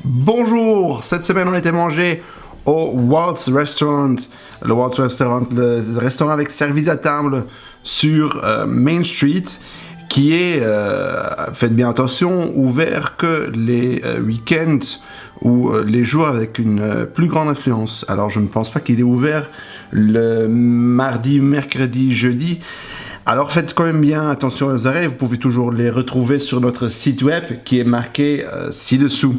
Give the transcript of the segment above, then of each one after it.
Bonjour, cette semaine on était mangé au Waltz Restaurant. Le Waltz Restaurant, le restaurant avec service à table sur Main Street, qui est, faites bien attention, ouvert que les week-ends ou les jours avec une plus grande influence. Alors je ne pense pas qu'il est ouvert le mardi, mercredi, jeudi. Alors faites quand même bien attention aux arrêts, vous pouvez toujours les retrouver sur notre site web qui est marqué ci-dessous.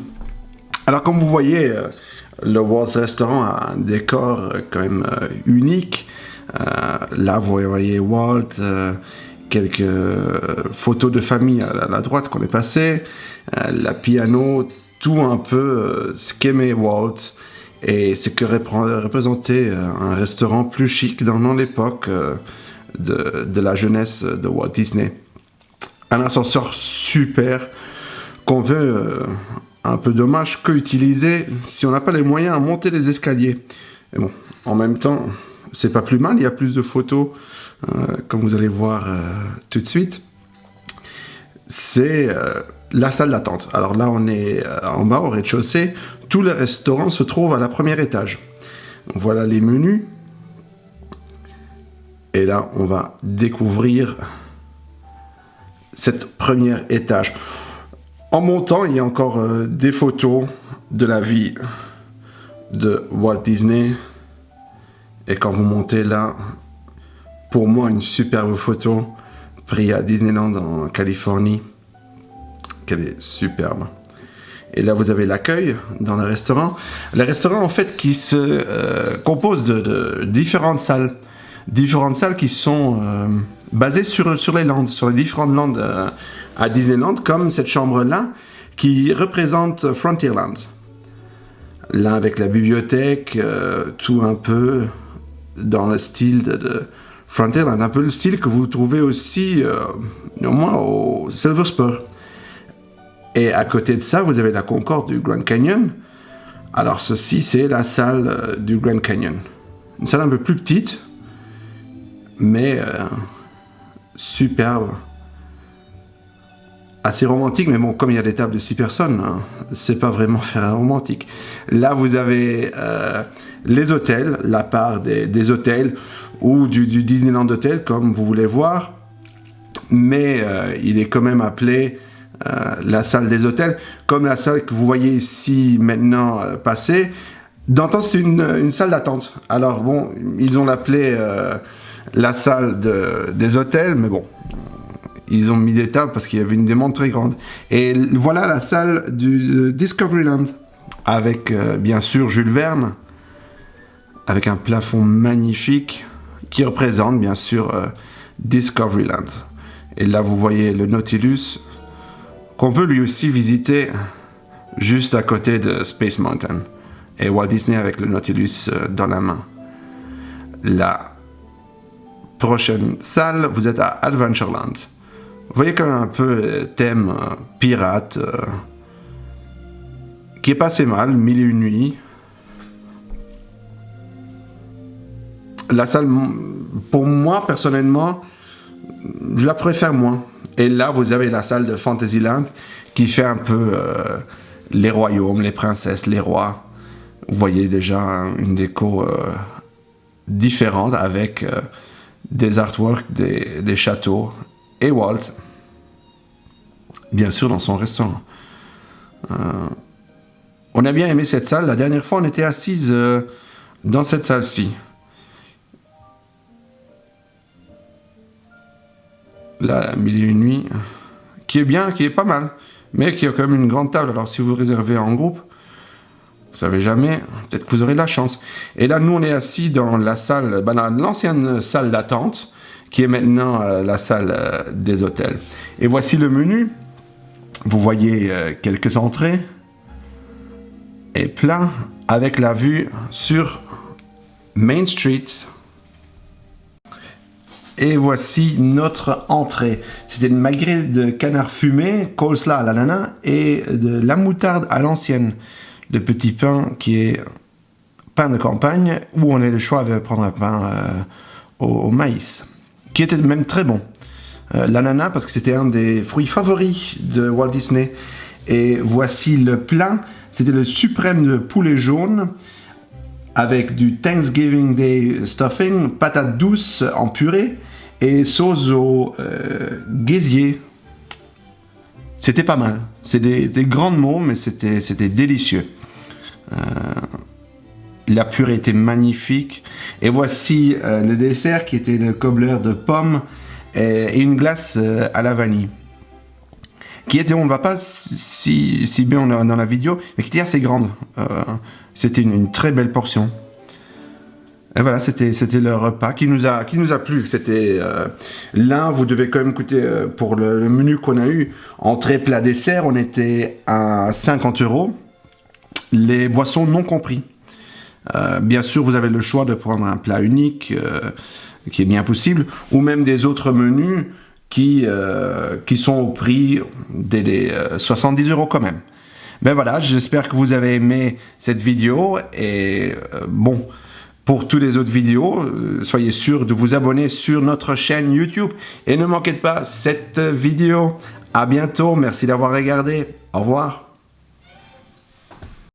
Alors comme vous voyez, le Waltz Restaurant a un décor quand même unique. Là vous voyez Walt, quelques photos de famille à la droite qu'on est passé, la piano, tout un peu ce qu'aimait Walt et ce que représentait un restaurant plus chic dans l'époque de la jeunesse de Walt Disney. Un ascenseur super qu'on veut... un peu dommage que utiliser si on n'a pas les moyens à monter les escaliers. Mais bon, en même temps, c'est pas plus mal, il y a plus de photos, comme vous allez voir tout de suite. C'est la salle d'attente. Alors là, on est en bas, au rez-de-chaussée. Tous les restaurants se trouvent à la première étage. Voilà les menus. Et là, on va découvrir cette première étage. En montant, il y a encore des photos de la vie de Walt Disney. Et quand vous montez là, pour moi, une superbe photo prise à Disneyland en Californie. Qu'elle est superbe. Et là, vous avez l'accueil dans le restaurant. Le restaurant, en fait, qui se compose de différentes salles. Différentes salles qui sont basées sur les landes, sur les différentes landes à Disneyland, comme cette chambre-là, qui représente Frontierland. Là, avec la bibliothèque, tout un peu dans le style de Frontierland, un peu le style que vous trouvez aussi, au moins, au Silver Spur. Et à côté de ça, vous avez la concorde du Grand Canyon. Alors, ceci, c'est la salle du Grand Canyon. Une salle un peu plus petite, mais superbe. Assez romantique, mais bon, comme il y a des tables de 6 personnes, hein, c'est pas vraiment faire un romantique. Là, vous avez les hôtels, la part des hôtels ou du Disneyland Hotel, comme vous voulez voir, mais il est quand même appelé la salle des hôtels, comme la salle que vous voyez ici maintenant passer. D'antan, c'est une salle d'attente. Alors bon, ils ont l'appelé la salle des hôtels, mais bon, ils ont mis des tables parce qu'il y avait une demande très grande. Et voilà la salle du Discoveryland, avec bien sûr Jules Verne, avec un plafond magnifique qui représente bien sûr Discoveryland. Et là vous voyez le Nautilus, qu'on peut lui aussi visiter juste à côté de Space Mountain. Et Walt Disney avec le Nautilus dans la main. La prochaine salle, vous êtes à Adventureland. Vous voyez quand même un peu thème pirate, qui est pas assez mal, 1001 nuits. La salle, pour moi personnellement, je la préfère moins. Et là, vous avez la salle de Fantasyland, qui fait un peu les royaumes, les princesses, les rois. Vous voyez déjà une déco différente avec des artworks, des châteaux et Walt, bien sûr, dans son restaurant. On a bien aimé cette salle. La dernière fois, on était assise dans cette salle-ci. La 1001 nuits, qui est bien, qui est pas mal, mais qui a quand même une grande table. Alors, si vous réservez en groupe, vous savez jamais, peut-être que vous aurez de la chance. Et là, nous, on est assis dans la salle, dans l'ancienne salle d'attente, qui est maintenant la salle des hôtels. Et voici le menu. Vous voyez quelques entrées et plats avec la vue sur Main Street. Et voici notre entrée. C'était une magret de canard fumé, coleslaw à l'ananas et de la moutarde à l'ancienne. Le petit pain qui est pain de campagne, où on a le choix de prendre un pain au maïs, qui était même très bon. L'ananas, parce que c'était un des fruits favoris de Walt Disney. Et voici le plat. C'était le suprême de poulet jaune avec du Thanksgiving Day stuffing, patates douces en purée et sauce au gésier. C'était pas mal. C'est des grands mots, mais c'était délicieux. La purée était magnifique. Et voici le dessert qui était le cobbler de pommes et une glace à la vanille. Qui était, on ne va pas si bien dans la vidéo, mais qui était assez grande. C'était une très belle portion. Et voilà, c'était le repas qui nous a plu. C'était là, vous devez quand même coûter pour le menu qu'on a eu. Entrée, plat, dessert, on était à 50 €. Les boissons non compris. Bien sûr, vous avez le choix de prendre un plat unique, qui est bien possible, ou même des autres menus qui sont au prix des 70 € quand même. Ben voilà, j'espère que vous avez aimé cette vidéo et bon, pour toutes les autres vidéos, soyez sûr de vous abonner sur notre chaîne YouTube et ne manquez pas cette vidéo. À bientôt, merci d'avoir regardé, au revoir.